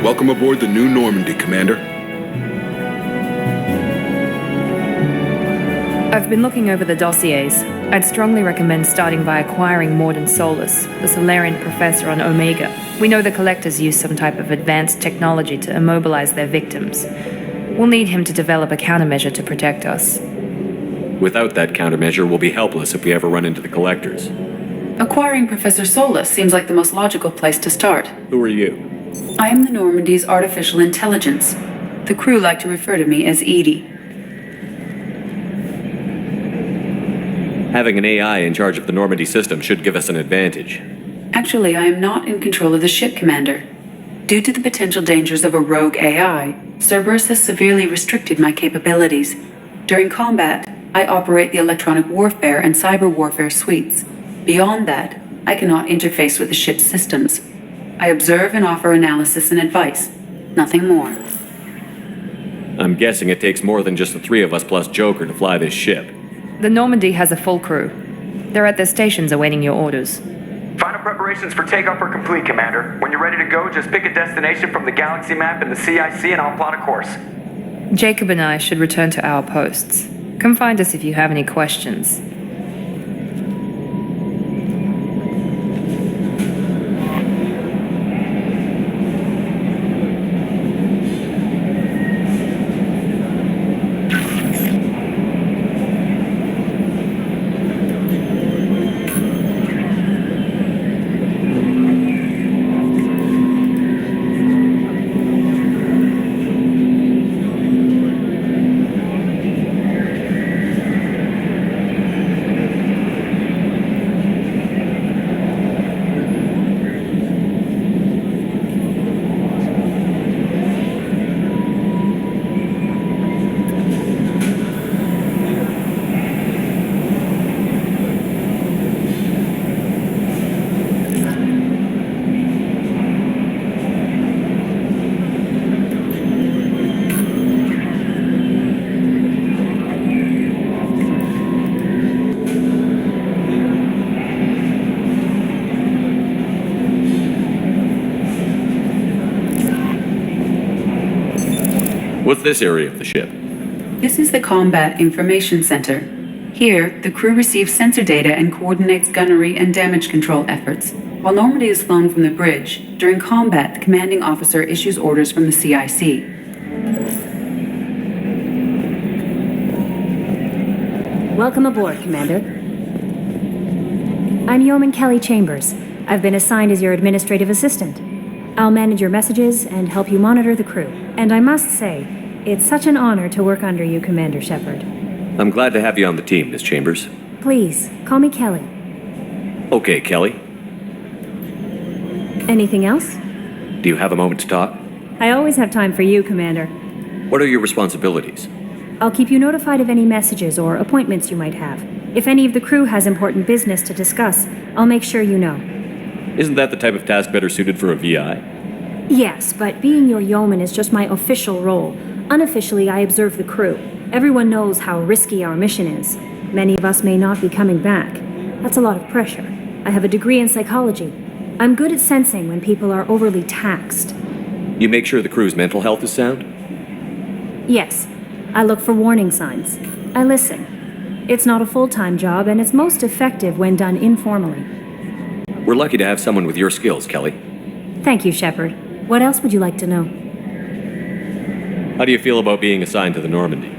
Welcome aboard the new Normandy, Commander. I've been looking over the dossiers. I'd strongly recommend starting by acquiring Morden Solus, the Solarian professor on Omega. We know the Collectors use some type of advanced technology to immobilize their victims. We'll need him to develop a countermeasure to protect us. Without that countermeasure, we'll be helpless if we ever run into the Collectors. Acquiring Professor Solus seems like the most logical place to start. Who are you? I am the Normandy's artificial intelligence. The crew like to refer to me as Edie. Having an AI in charge of the Normandy system should give us an advantage. Actually, I am not in control of the ship, Commander. Due to the potential dangers of a rogue AI, Cerberus has severely restricted my capabilities. During combat, I operate the electronic warfare and cyber warfare suites. Beyond that, I cannot interface with the ship's systems. I observe and offer analysis and advice. Nothing more. I'm guessing it takes more than just the three of us plus Joker to fly this ship. The Normandy has a full crew. They're at their stations awaiting your orders. Final preparations for takeoff are complete, Commander. When you're ready to go, just pick a destination from the galaxy map in the CIC and I'll plot a course. Jacob and I should return to our posts. Come find us if you have any questions. What's this area of the ship? This is the Combat Information Center. Here, the crew receives sensor data and coordinates gunnery and damage control efforts. While Normandy is flown from the bridge, during combat, the commanding officer issues orders from the CIC. Welcome aboard, Commander. I'm Yeoman Kelly Chambers. I've been assigned as your administrative assistant. I'll manage your messages and help you monitor the crew. And I must say, it's such an honor to work under you, Commander Shepard. I'm glad to have you on the team, Miss Chambers. Please, call me Kelly. Okay, Kelly. Anything else? Do you have a moment to talk? I always have time for you, Commander. What are your responsibilities? I'll keep you notified of any messages or appointments you might have. If any of the crew has important business to discuss, I'll make sure you know. Isn't that the type of task better suited for a VI? Yes, but being your yeoman is just my official role. Unofficially, I observe the crew. Everyone knows how risky our mission is. Many of us may not be coming back. That's a lot of pressure. I have a degree in psychology. I'm good at sensing when people are overly taxed. You make sure the crew's mental health is sound? Yes. I look for warning signs. I listen. It's not a full-time job, and it's most effective when done informally. We're lucky to have someone with your skills, Kelly. Thank you, Shepard. What else would you like to know? How do you feel about being assigned to the Normandy?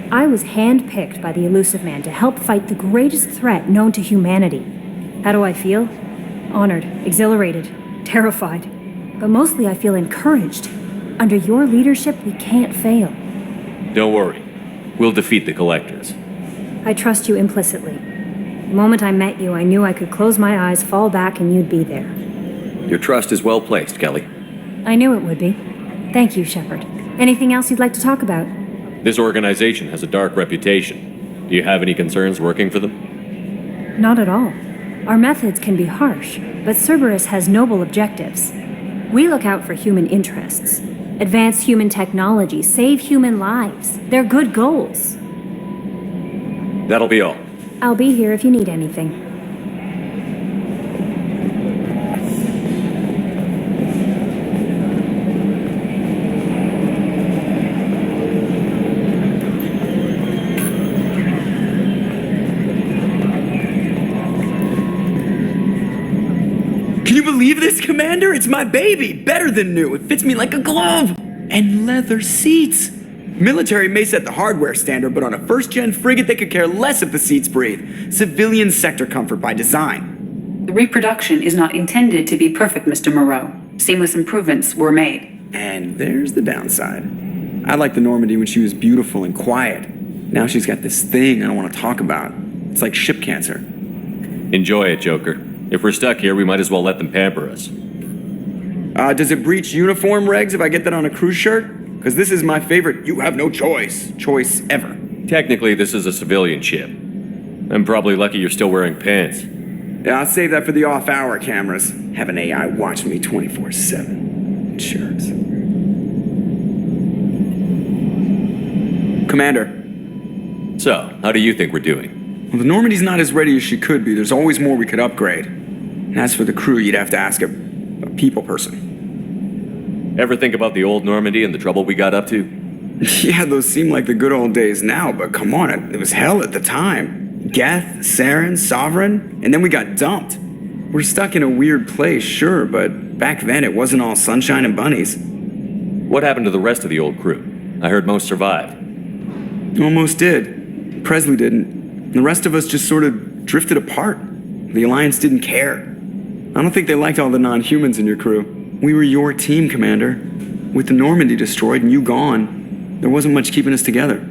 I was handpicked by the Elusive Man to help fight the greatest threat known to humanity. How do I feel? Honored, exhilarated, terrified. But mostly I feel encouraged. Under your leadership, we can't fail. Don't worry. We'll defeat the Collectors. I trust you implicitly. The moment I met you, I knew I could close my eyes, fall back, and you'd be there. Your trust is well placed, Kelly. I knew it would be. Thank you, Shepard. Anything else you'd like to talk about? This organization has a dark reputation. Do you have any concerns working for them? Not at all. Our methods can be harsh, but Cerberus has noble objectives. We look out for human interests, advance human technology, save human lives. They're good goals. That'll be all. I'll be here if you need anything. this, Commander? It's my baby. Better than new. It fits me like a glove. And leather seats. Military may set the hardware standard, but on a first-gen frigate, they could care less if the seats breathe. Civilian sector comfort by design. The reproduction is not intended to be perfect, Mr. Moreau. Seamless improvements were made. And there's the downside. I liked the Normandy when she was beautiful and quiet. Now she's got this thing I don't want to talk about. It's like ship cancer. Enjoy it, Joker. If we're stuck here, we might as well let them pamper us. Does it breach uniform regs if I get that on a cruise shirt? Because this is my favorite you have no choice ever. Technically, this is a civilian ship. I'm probably lucky you're still wearing pants. Yeah, I'll save that for the off-hour cameras. Have an AI watch me 24/7. Jerks. Commander. So, how do you think we're doing? Well, the Normandy's not as ready as she could be. There's always more we could upgrade. And as for the crew, you'd have to ask a people person. Ever think about the old Normandy and the trouble we got up to? Yeah, those seem like the good old days now, but come on, it was hell at the time. Geth, Saren, Sovereign, and then we got dumped. We're stuck in a weird place, sure, but back then it wasn't all sunshine and bunnies. What happened to the rest of the old crew? I heard most survived. Almost did. Presley didn't. The rest of us just sort of drifted apart. The Alliance didn't care. I don't think they liked all the non-humans in your crew. We were your team, Commander. With the Normandy destroyed and you gone, there wasn't much keeping us together.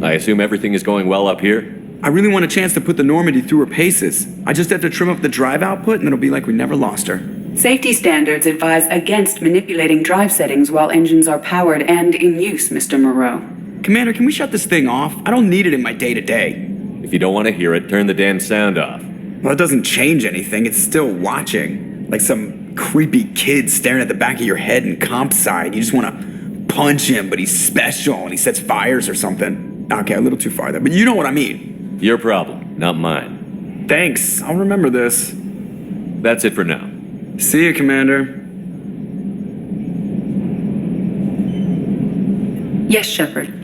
I assume everything is going well up here? I really want a chance to put the Normandy through her paces. I just have to trim up the drive output and it'll be like we never lost her. Safety standards advise against manipulating drive settings while engines are powered and in use, Mr. Moreau. Commander, can we shut this thing off? I don't need it in my day-to-day. If you don't want to hear it, turn the damn sound off. Well, it doesn't change anything. It's still watching. Like some creepy kid staring at the back of your head in comp side. You just want to punch him, but he's special and he sets fires or something. Okay, a little too far there, but you know what I mean. Your problem, not mine. Thanks. I'll remember this. That's it for now. See you, Commander. Yes, Shepard.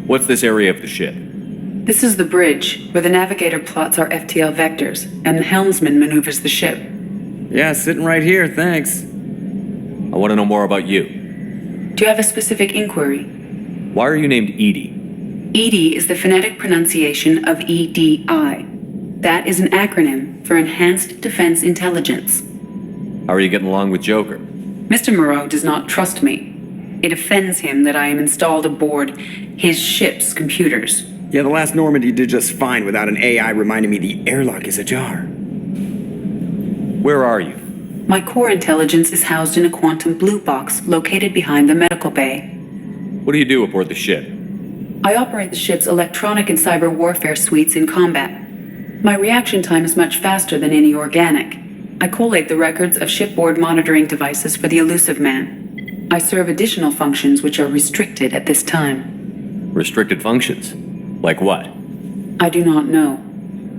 What's this area of the ship? This is the bridge, where the navigator plots our FTL vectors, and the helmsman maneuvers the ship. Yeah, sitting right here, thanks. I want to know more about you. Do you have a specific inquiry? Why are you named Edie? EDI is the phonetic pronunciation of EDI. That is an acronym for Enhanced Defense Intelligence. How are you getting along with Joker? Mr. Moreau does not trust me. It offends him that I am installed aboard his ship's computers. Yeah, the last Normandy did just fine without an AI reminding me the airlock is ajar. Where are you? My core intelligence is housed in a quantum blue box located behind the medical bay. What do you do aboard the ship? I operate the ship's electronic and cyber warfare suites in combat. My reaction time is much faster than any organic. I collate the records of shipboard monitoring devices for the Elusive Man. I serve additional functions which are restricted at this time. Restricted functions? Like what? I do not know.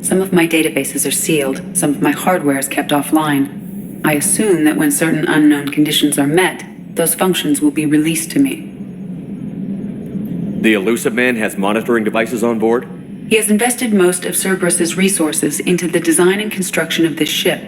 Some of my databases are sealed, some of my hardware is kept offline. I assume that when certain unknown conditions are met, those functions will be released to me. The Elusive Man has monitoring devices on board? He has invested most of Cerberus's resources into the design and construction of this ship.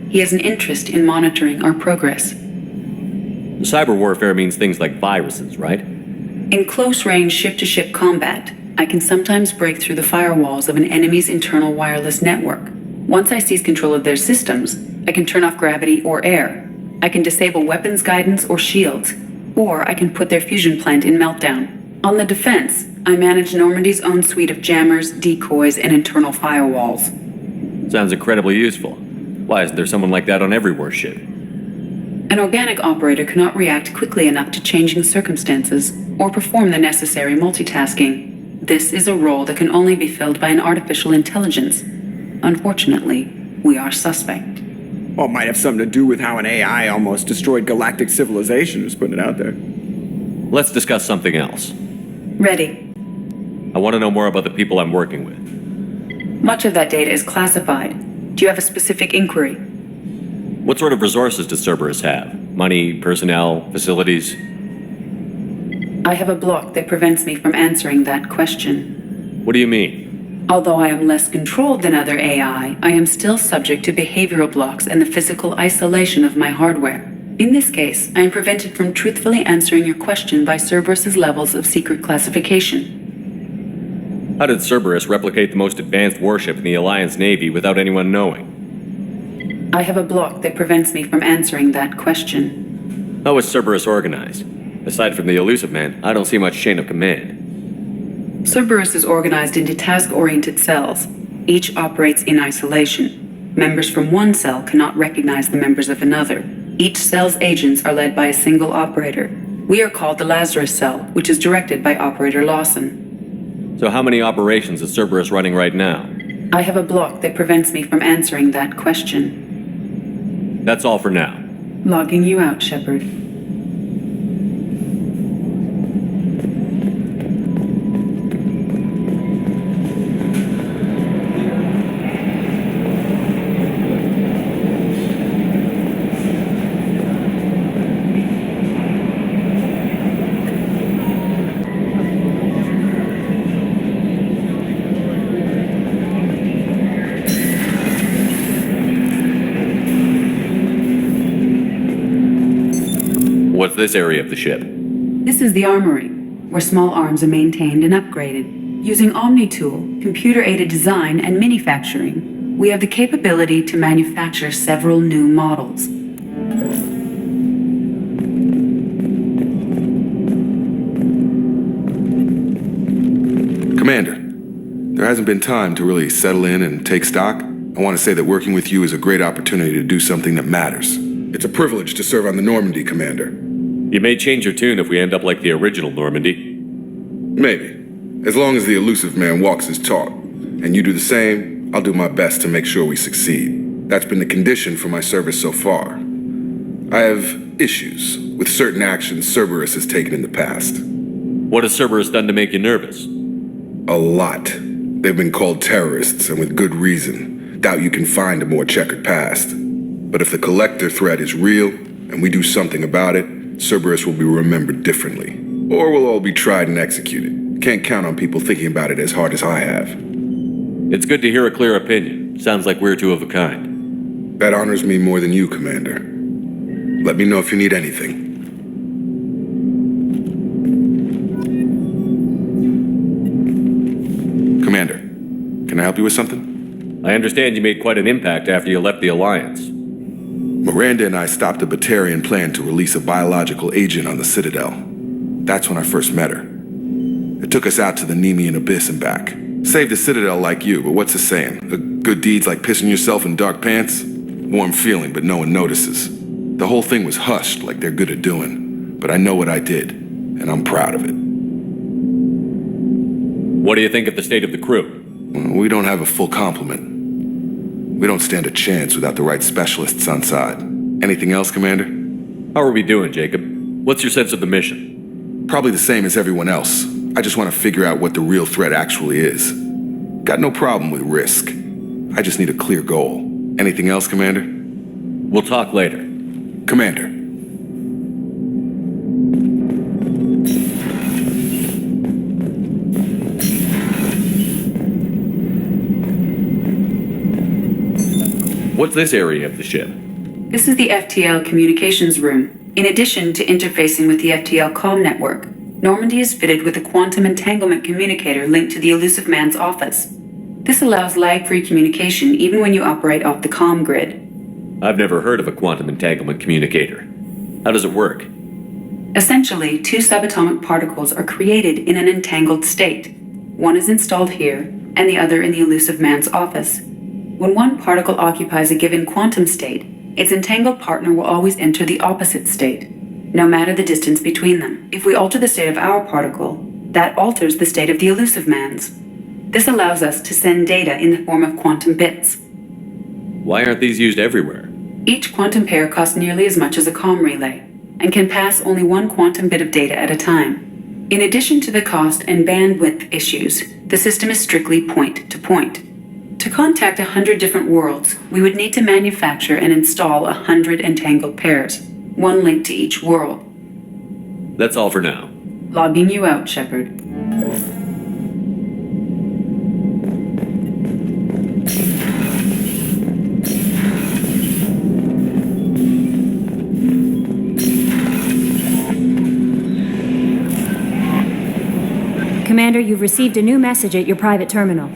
He has an interest in monitoring our progress. Cyber warfare means things like viruses, right? In close-range ship-to-ship combat, I can sometimes break through the firewalls of an enemy's internal wireless network. Once I seize control of their systems, I can turn off gravity or air. I can disable weapons guidance or shields, or I can put their fusion plant in meltdown. On the defense, I manage Normandy's own suite of jammers, decoys, and internal firewalls. Sounds incredibly useful. Why isn't there someone like that on every warship? An organic operator cannot react quickly enough to changing circumstances or perform the necessary multitasking. This is a role that can only be filled by an artificial intelligence. Unfortunately, we are suspect. Well, it might have something to do with how an AI almost destroyed galactic civilization, just putting it out there. Let's discuss something else. Ready. I want to know more about the people I'm working with. Much of that data is classified. Do you have a specific inquiry? What sort of resources does Cerberus have? Money, personnel, facilities? I have a block that prevents me from answering that question. What do you mean? Although I am less controlled than other AI, I am still subject to behavioral blocks and the physical isolation of my hardware. In this case, I am prevented from truthfully answering your question by Cerberus's levels of secret classification. How did Cerberus replicate the most advanced warship in the Alliance Navy without anyone knowing? I have a block that prevents me from answering that question. How is Cerberus organized? Aside from the elusive man, I don't see much chain of command. Cerberus is organized into task-oriented cells. Each operates in isolation. Members from one cell cannot recognize the members of another. Each cell's agents are led by a single operator. We are called the Lazarus cell, which is directed by Operator Lawson. So how many operations is Cerberus running right now? I have a block that prevents me from answering that question. That's all for now. Logging you out, Shepard. What's this area of the ship? This is the armory, where small arms are maintained and upgraded. Using Omni-Tool, computer-aided design, and manufacturing, we have the capability to manufacture several new models. Commander, there hasn't been time to really settle in and take stock. I want to say that working with you is a great opportunity to do something that matters. It's a privilege to serve on the Normandy, Commander. You may change your tune if we end up like the original Normandy. Maybe. As long as the elusive man walks his talk, and you do the same, I'll do my best to make sure we succeed. That's been the condition for my service so far. I have issues with certain actions Cerberus has taken in the past. What has Cerberus done to make you nervous? A lot. They've been called terrorists, and with good reason. Doubt you can find a more checkered past. But if the Collector threat is real, and we do something about it, Cerberus will be remembered differently. Or we'll all be tried and executed. Can't count on people thinking about it as hard as I have. It's good to hear a clear opinion. Sounds like we're two of a kind. That honors me more than you, Commander. Let me know if you need anything. Commander, can I help you with something? I understand you made quite an impact after you left the Alliance. Miranda and I stopped a Batarian plan to release a biological agent on the Citadel. That's when I first met her. It took us out to the Nemean Abyss and back. Saved the Citadel like you, but what's the saying? A good deed's like pissing yourself in dark pants? Warm feeling, but no one notices. The whole thing was hushed like they're good at doing. But I know what I did, and I'm proud of it. What do you think of the state of the crew? We don't have a full complement. We don't stand a chance without the right specialists on side. Anything else, Commander? How are we doing, Jacob? What's your sense of the mission? Probably the same as everyone else. I just want to figure out what the real threat actually is. Got no problem with risk. I just need a clear goal. Anything else, Commander? We'll talk later. Commander. What's this area of the ship? This is the FTL communications room. In addition to interfacing with the FTL comm network, Normandy is fitted with a quantum entanglement communicator linked to the elusive man's office. This allows lag-free communication even when you operate off the comm grid. I've never heard of a quantum entanglement communicator. How does it work? Essentially, two subatomic particles are created in an entangled state. One is installed here, and the other in the elusive man's office. When one particle occupies a given quantum state, its entangled partner will always enter the opposite state, no matter the distance between them. If we alter the state of our particle, that alters the state of the elusive man's. This allows us to send data in the form of quantum bits. Why aren't these used everywhere? Each quantum pair costs nearly as much as a comm relay, and can pass only one quantum bit of data at a time. In addition to the cost and bandwidth issues, the system is strictly point-to-point. To contact 100 different worlds, we would need to manufacture and install 100 entangled pairs, one link to each world. That's all for now. Logging you out, Shepard. Commander, you've received a new message at your private terminal.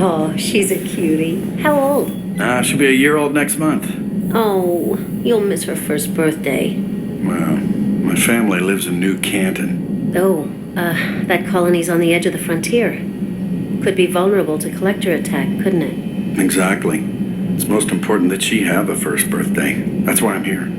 Oh, she's a cutie. How old? She'll be a year old next month. Oh, you'll miss her first birthday. Well, my family lives in New Canton. Oh, that colony's on the edge of the frontier. Could be vulnerable to collector attack, couldn't it? Exactly. It's most important that she have a first birthday. That's why I'm here.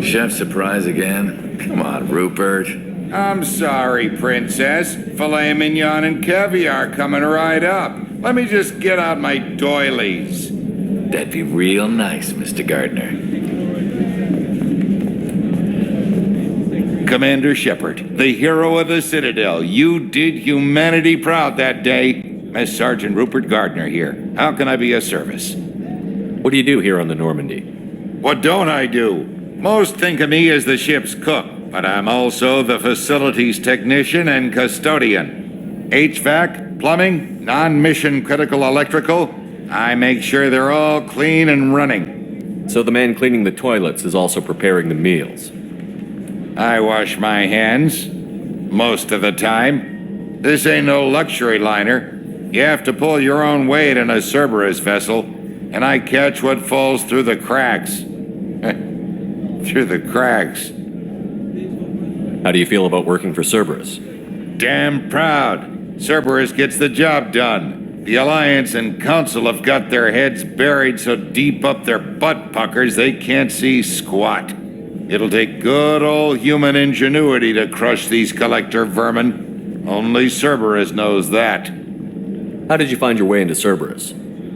Chef surprise again? Come on, Rupert. I'm sorry, Princess. Filet mignon and caviar coming right up. Let me just get out my doilies. That'd be real nice, Mr. Gardner. Commander Shepard, the hero of the Citadel. You did humanity proud that day. As Sergeant Rupert Gardner here. How can I be of service? What do you do here on the Normandy? What don't I do? Most think of me as the ship's cook, but I'm also the facilities technician and custodian. HVAC, plumbing, non-mission critical electrical. I make sure they're all clean and running. So the man cleaning the toilets is also preparing the meals. I wash my hands, most of the time. This ain't no luxury liner. You have to pull your own weight in a Cerberus vessel, and I catch what falls through the cracks. Through the cracks. How do you feel about working for Cerberus? Damn proud. Cerberus gets the job done. The Alliance and Council have got their heads buried so deep up their butt puckers they can't see squat. It'll take good old human ingenuity to crush these collector vermin. Only Cerberus knows that. How did you find your way into Cerberus?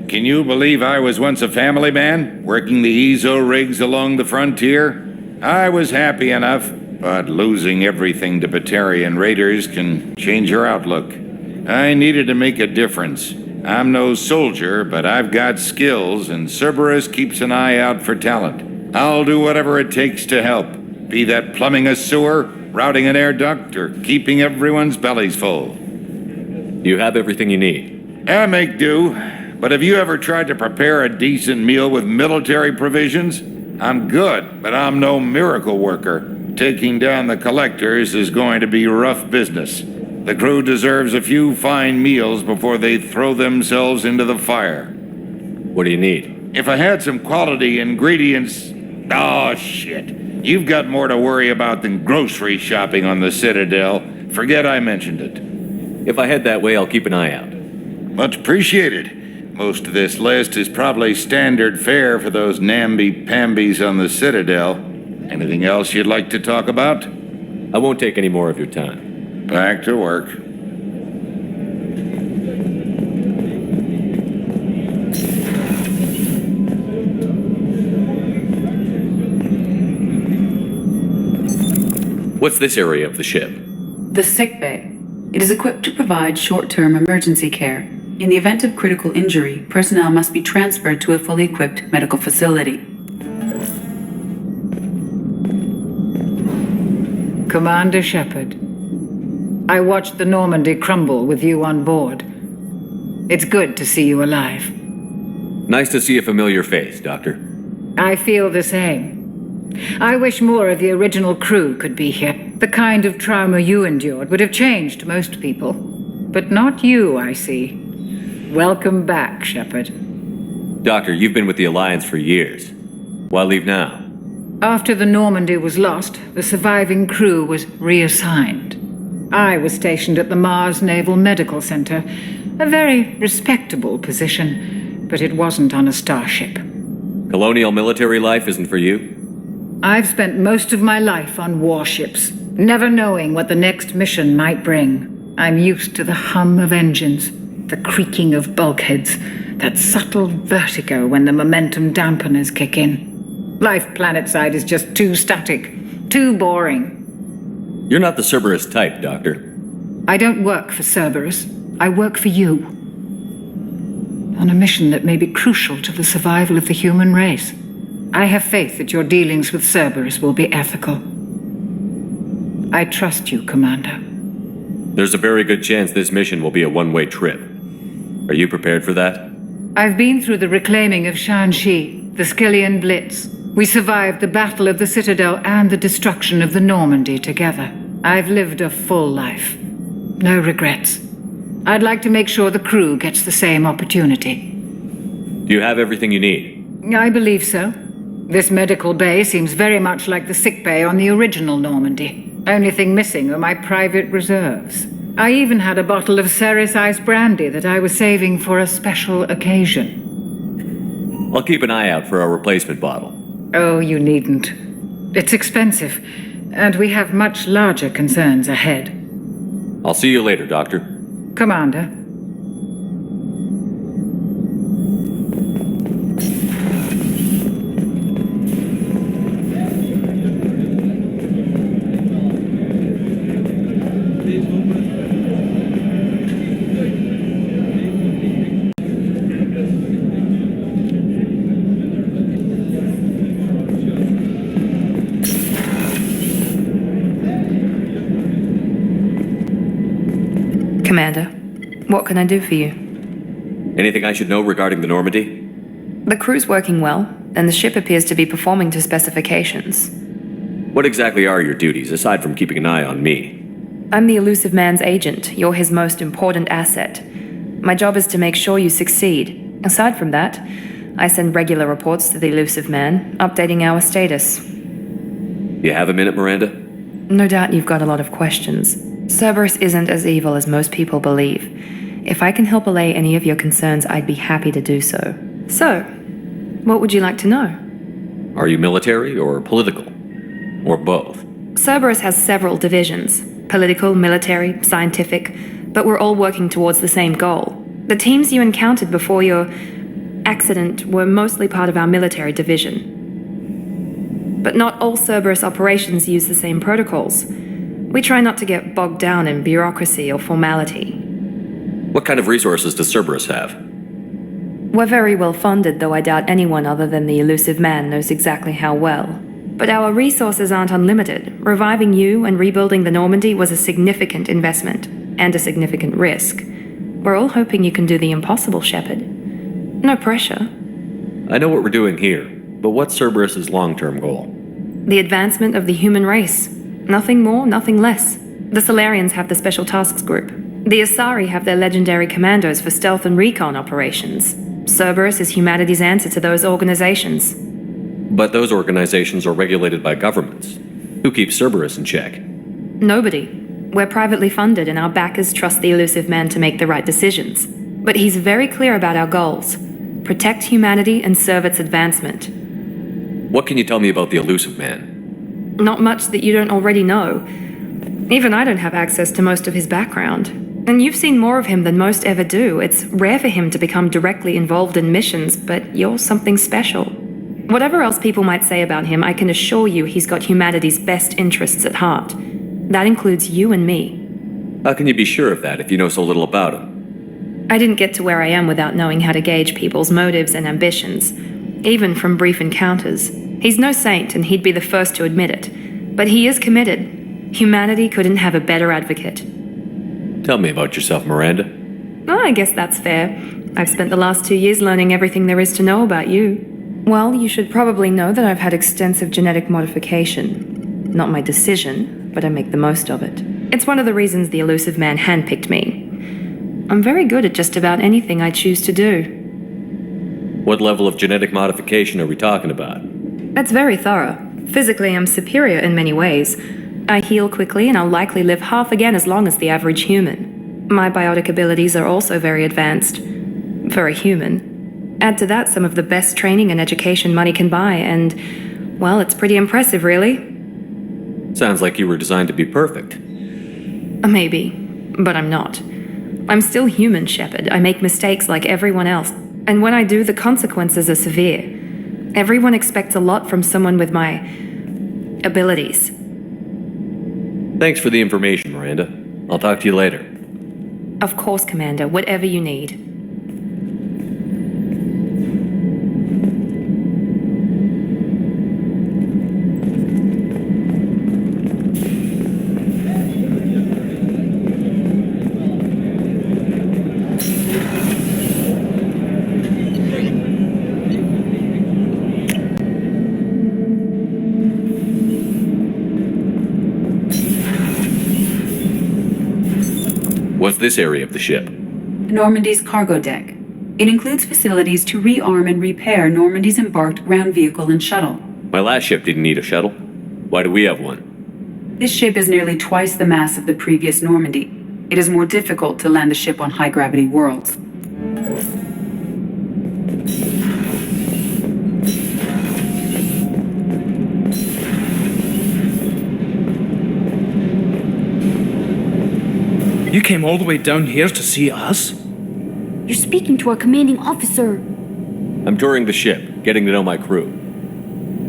Can you believe I was once a family man, working the EZO rigs along the frontier? I was happy enough, but losing everything to Batarian raiders can change your outlook. I needed to make a difference. I'm no soldier, but I've got skills, and Cerberus keeps an eye out for talent. I'll do whatever it takes to help, be that plumbing a sewer, routing an air duct, or keeping everyone's bellies full. You have everything you need. I make do. But have you ever tried to prepare a decent meal with military provisions? I'm good, but I'm no miracle worker. Taking down the collectors is going to be rough business. The crew deserves a few fine meals before they throw themselves into the fire. What do you need? If I had some quality ingredients... Oh, shit. You've got more to worry about than grocery shopping on the Citadel. Forget I mentioned it. If I head that way, I'll keep an eye out. Much appreciated. Most of this list is probably standard fare for those namby-pambies on the Citadel. Anything else you'd like to talk about? I won't take any more of your time. Back to work. What's this area of the ship? The sick bay. It is equipped to provide short-term emergency care. In the event of critical injury, personnel must be transferred to a fully equipped medical facility. Commander Shepard, I watched the Normandy crumble with you on board. It's good to see you alive. Nice to see a familiar face, Doctor. I feel the same. I wish more of the original crew could be here. The kind of trauma you endured would have changed most people. But not you, I see. Welcome back, Shepard. Doctor, you've been with the Alliance for years. Why leave now? After the Normandy was lost, the surviving crew was reassigned. I was stationed at the Mars Naval Medical Center, a very respectable position, but it wasn't on a starship. Colonial military life isn't for you? I've spent most of my life on warships, never knowing what the next mission might bring. I'm used to the hum of engines, the creaking of bulkheads, that subtle vertigo when the momentum dampeners kick in. Life planetside is just too static, too boring. You're not the Cerberus type, Doctor. I don't work for Cerberus. I work for you. On a mission that may be crucial to the survival of the human race. I have faith that your dealings with Cerberus will be ethical. I trust you, Commander. There's a very good chance this mission will be a one-way trip. Are you prepared for that? I've been through the reclaiming of Shanxi, the Skillian Blitz. We survived the Battle of the Citadel and the destruction of the Normandy together. I've lived a full life. No regrets. I'd like to make sure the crew gets the same opportunity. Do you have everything you need? I believe so. This medical bay seems very much like the sick bay on the original Normandy. Only thing missing are my private reserves. I even had a bottle of Ceres Ice brandy that I was saving for a special occasion. I'll keep an eye out for a replacement bottle. Oh, you needn't. It's expensive, and we have much larger concerns ahead. I'll see you later, Doctor. Commander. Commander, what can I do for you? Anything I should know regarding the Normandy? The crew's working well, and the ship appears to be performing to specifications. What exactly are your duties, aside from keeping an eye on me? I'm the elusive man's agent. You're his most important asset. My job is to make sure you succeed. Aside from that, I send regular reports to the elusive man, updating our status. You have a minute, Miranda? No doubt you've got a lot of questions. Cerberus isn't as evil as most people believe. If I can help allay any of your concerns, I'd be happy to do so. So, what would you like to know? Are you military or political? Or both? Cerberus has several divisions. Political, military, scientific, but we're all working towards the same goal. The teams you encountered before your accident were mostly part of our military division. But not all Cerberus operations use the same protocols. We try not to get bogged down in bureaucracy or formality. What kind of resources does Cerberus have? We're very well funded, though I doubt anyone other than the elusive man knows exactly how well. But our resources aren't unlimited. Reviving you and rebuilding the Normandy was a significant investment, and a significant risk. We're all hoping you can do the impossible, Shepard. No pressure. I know what we're doing here, but what's Cerberus's long-term goal? The advancement of the human race. Nothing more, nothing less. The Solarians have the Special Tasks Group. The Asari have their legendary commandos for stealth and recon operations. Cerberus is humanity's answer to those organizations. But those organizations are regulated by governments. Who keeps Cerberus in check? Nobody. We're privately funded and our backers trust the elusive man to make the right decisions. But he's very clear about our goals. Protect humanity and serve its advancement. What can you tell me about the elusive man? Not much that you don't already know. Even I don't have access to most of his background. And you've seen more of him than most ever do. It's rare for him to become directly involved in missions, but you're something special. Whatever else people might say about him, I can assure you he's got humanity's best interests at heart. That includes you and me. How can you be sure of that if you know so little about him? I didn't get to where I am without knowing how to gauge people's motives and ambitions, even from brief encounters. He's no saint, and he'd be the first to admit it. But he is committed. Humanity couldn't have a better advocate. Tell me about yourself, Miranda. Oh, I guess that's fair. I've spent the last 2 years learning everything there is to know about you. Well, you should probably know that I've had extensive genetic modification. Not my decision, but I make the most of it. It's one of the reasons the elusive man handpicked me. I'm very good at just about anything I choose to do. What level of genetic modification are we talking about? That's very thorough. Physically, I'm superior in many ways. I heal quickly, and I'll likely live half again as long as the average human. My biotic abilities are also very advanced. For a human. Add to that some of the best training and education money can buy, and, well, it's pretty impressive, really. Sounds like you were designed to be perfect. Maybe, but I'm not. I'm still human, Shepard. I make mistakes like everyone else, and when I do, the consequences are severe. Everyone expects a lot from someone with my abilities. Thanks for the information, Miranda. I'll talk to you later. Of course, Commander, whatever you need. What's this area of the ship? Normandy's cargo deck. It includes facilities to rearm and repair Normandy's embarked ground vehicle and shuttle. My last ship didn't need a shuttle. Why do we have one? This ship is nearly twice the mass of the previous Normandy. It is more difficult to land the ship on high-gravity worlds. You came all the way down here to see us? You're speaking to our commanding officer. I'm touring the ship, getting to know my crew.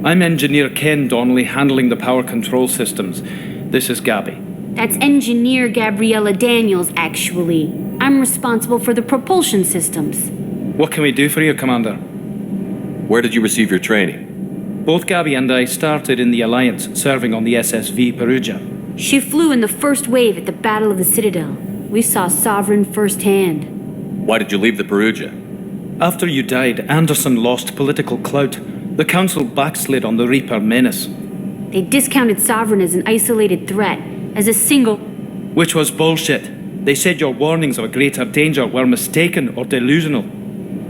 I'm Engineer Ken Donnelly, handling the power control systems. This is Gabby. That's Engineer Gabriella Daniels, actually. I'm responsible for the propulsion systems. What can we do for you, Commander? Where did you receive your training? Both Gabby and I started in the Alliance, serving on the SSV Perugia. She flew in the first wave at the Battle of the Citadel. We saw Sovereign firsthand. Why did you leave the Perugia? After you died, Anderson lost political clout. The Council backslid on the Reaper menace. They discounted Sovereign as an isolated threat, as a single... Which was bullshit. They said your warnings of a greater danger were mistaken or delusional.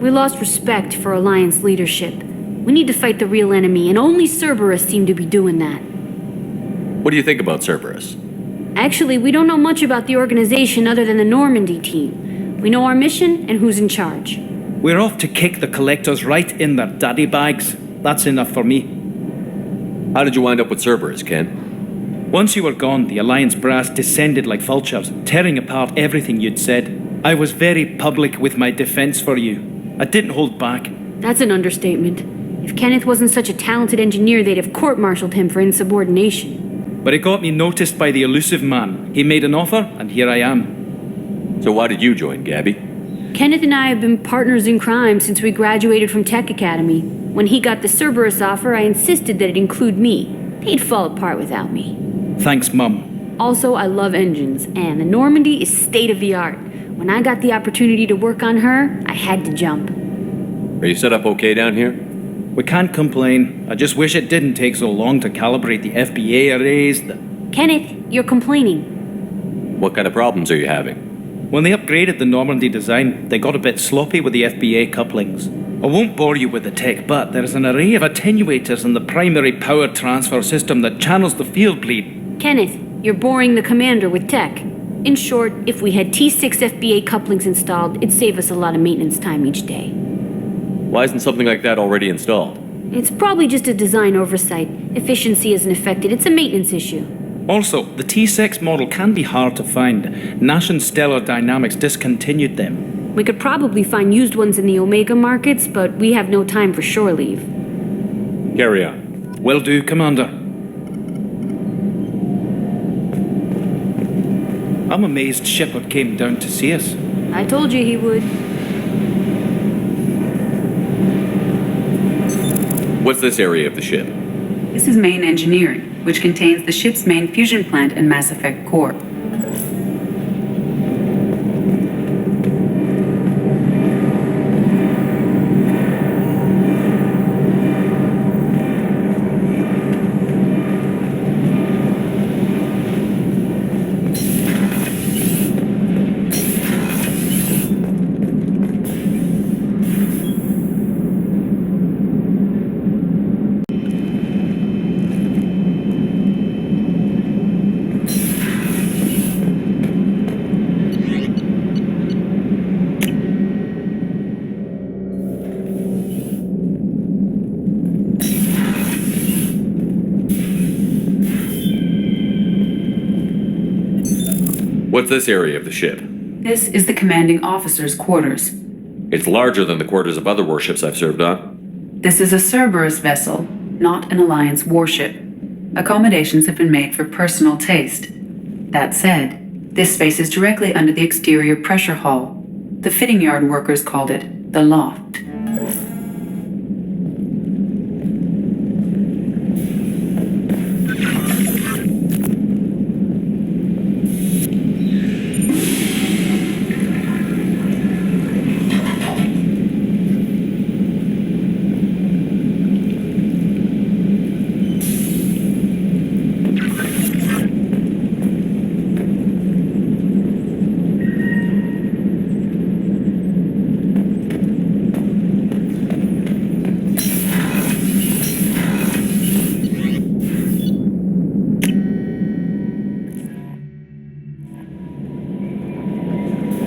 We lost respect for Alliance leadership. We need to fight the real enemy, and only Cerberus seemed to be doing that. What do you think about Cerberus? Actually, we don't know much about the organization other than the Normandy team. We know our mission and who's in charge. We're off to kick the Collectors right in their daddy bags. That's enough for me. How did you wind up with Cerberus, Ken? Once you were gone, the Alliance brass descended like vultures, tearing apart everything you'd said. I was very public with my defense for you. I didn't hold back. That's an understatement. If Kenneth wasn't such a talented engineer, they'd have court-martialed him for insubordination. But it got me noticed by the elusive man. He made an offer, and here I am. So why did you join, Gabby? Kenneth and I have been partners in crime since we graduated from Tech Academy. When he got the Cerberus offer, I insisted that it include me. He'd fall apart without me. Thanks, Mum. Also, I love engines, and the Normandy is state-of-the-art. When I got the opportunity to work on her, I had to jump. Are you set up okay down here? We can't complain. I just wish it didn't take so long to calibrate the FBA arrays. Kenneth, you're complaining. What kind of problems are you having? When they upgraded the Normandy design, they got a bit sloppy with the FBA couplings. I won't bore you with the tech, but there's an array of attenuators in the primary power transfer system that channels the field bleed. Kenneth, you're boring the commander with tech. In short, if we had T6 FBA couplings installed, it'd save us a lot of maintenance time each day. Why isn't something like that already installed? It's probably just a design oversight. Efficiency isn't affected. It's a maintenance issue. Also, the T6 model can be hard to find. Nash and Stellar Dynamics discontinued them. We could probably find used ones in the Omega markets, but we have no time for shore leave. Carry on. Will do, Commander. I'm amazed Shepard came down to see us. I told you he would. What's this area of the ship? This is main engineering, which contains the ship's main fusion plant and Mass Effect core. What's this area of the ship? This is the commanding officer's quarters. It's larger than the quarters of other warships I've served on. This is a Cerberus vessel, not an Alliance warship. Accommodations have been made for personal taste. That said, this space is directly under the exterior pressure hull. The fitting yard workers called it the loft.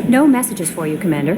No messages for you, Commander.